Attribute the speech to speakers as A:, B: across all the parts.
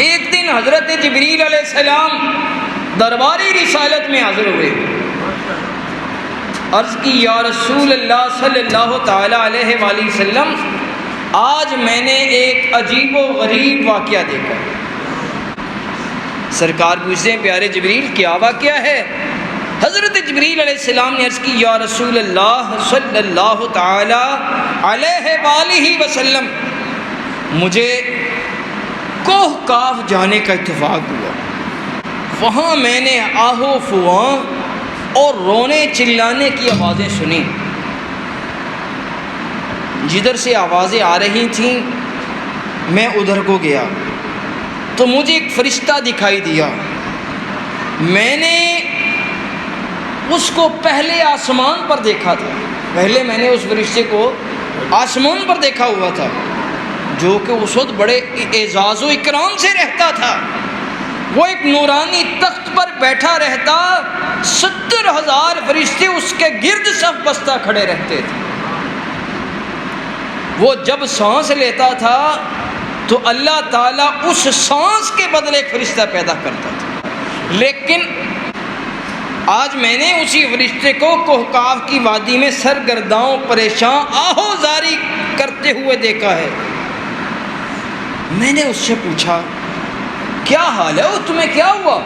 A: ایک دن حضرت جبریل علیہ السلام درباری رسالت میں حاضر ہوئے، عرض کی یا رسول اللہ صلی اللہ تعالی علیہ وآلہ وسلم، آج میں نے ایک عجیب و غریب واقعہ دیکھا۔ سرکار پوچھتے ہیں پیارے جبریل کیا واقعہ ہے؟ حضرت جبریل علیہ السلام نے عرض کی یا رسول اللہ صلی اللہ تعالی علیہ وآلہ وسلم، مجھے کوہ کاف جانے کا اتفاق ہوا، وہاں میں نے آہو فواں اور رونے چلانے کی آوازیں سنی۔ جدھر سے آوازیں آ رہی تھیں میں ادھر کو گیا تو مجھے ایک فرشتہ دکھائی دیا۔ میں نے اس کو پہلے آسمان پر دیکھا تھا، پہلے میں نے اس فرشتے کو آسمان پر دیکھا ہوا تھا، جو کہ اس وقت بڑے اعزاز و اکرام سے رہتا تھا۔ وہ ایک نورانی تخت پر بیٹھا رہتا، 70,000 فرشتے اس کے گرد صف بستہ کھڑے رہتے تھے۔ وہ جب سانس لیتا تھا تو اللہ تعالیٰ اس سانس کے بدلے ایک فرشتہ پیدا کرتا تھا۔ لیکن آج میں نے اسی فرشتے کو کوہکاف کی وادی میں سرگرداں پریشان آہو زاری کرتے ہوئے دیکھا ہے۔ میں نے اس سے پوچھا کیا حال ہے، وہ تمہیں کیا ہوا؟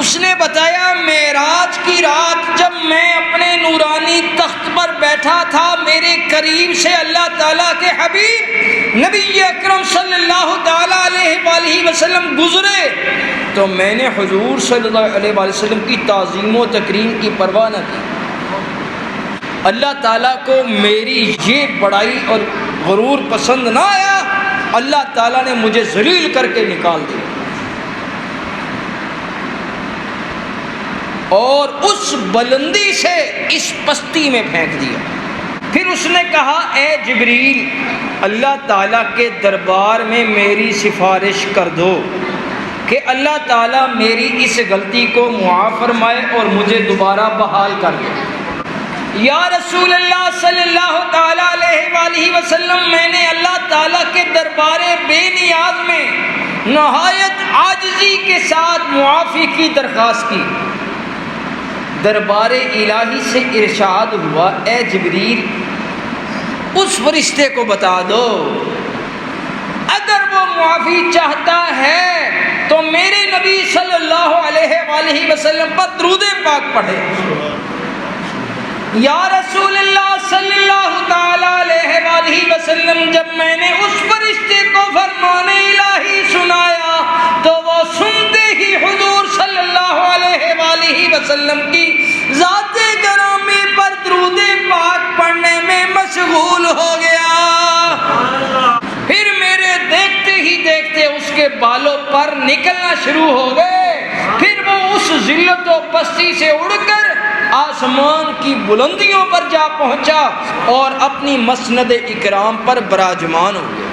A: اس نے بتایا معراج کی رات جب میں اپنے نورانی تخت پر بیٹھا تھا، میرے قریب سے اللہ تعالیٰ کے حبیب نبی اکرم صلی اللہ تعالیٰ علیہ وآلہ وسلم گزرے تو میں نے حضور صلی اللہ علیہ وآلہ وسلم کی تعظیم و تکریم کی پرواہ نہ کی۔ اللہ تعالیٰ کو میری یہ بڑائی اور غرور پسند نہ آیا، اللہ تعالیٰ نے مجھے ذلیل کر کے نکال دیا اور اس بلندی سے اس پستی میں پھینک دیا۔ پھر اس نے کہا اے جبریل، اللہ تعالیٰ کے دربار میں میری سفارش کر دو کہ اللہ تعالیٰ میری اس غلطی کو معاف فرمائے اور مجھے دوبارہ بحال کر دے۔ یا رسول اللہ صلی اللہ تعالیٰ علیہ وآلہ وسلم، میں نے اللہ تعالیٰ کے دربار بے نیاز میں نہایت عاجزی کے ساتھ معافی کی درخواست کی۔ دربار الہی سے ارشاد ہوا اے جبریل، اس فرشتے کو بتا دو اگر وہ معافی چاہتا ہے تو میرے نبی صلی اللہ علیہ وآلہ وسلم پر درود پاک پڑھے۔ یا رسول اللہ صلی اللہ تعالیٰ علیہ وآلہ وسلم، جب میں نے اس فرشتے کو فرمان الہی سنایا تو وہ سنتے ہی حضور صلی اللہ علیہ وآلہ وسلم کی ذات گرامی پر درود پاک پڑھنے میں مشغول ہو گیا۔ پھر میرے دیکھتے ہی دیکھتے اس کے بالوں پر نکلنا شروع ہو گئے۔ پھر وہ اس ذلت و پستی سے اڑ کر آسمان کی بلندیوں پر جا پہنچا اور اپنی مسند اکرام پر براجمان ہو گیا۔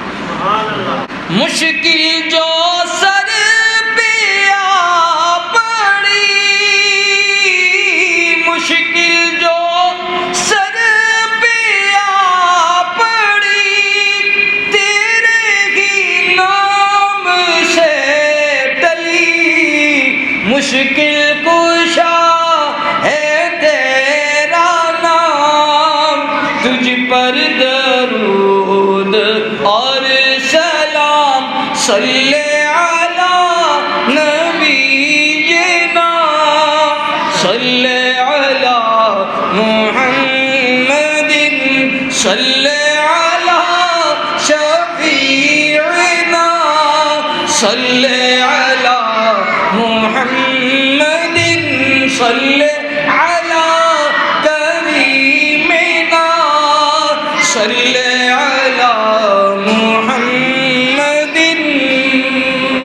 A: مشکل جو سر پہ آ پڑی، مشکل جو سر پہ آ پڑی، تیرے ہی نام سے ٹلی، مشکل کشا پر درود اور سلام صلی علی نبینا صلی علی محمد صلی علی شفیعنا صلی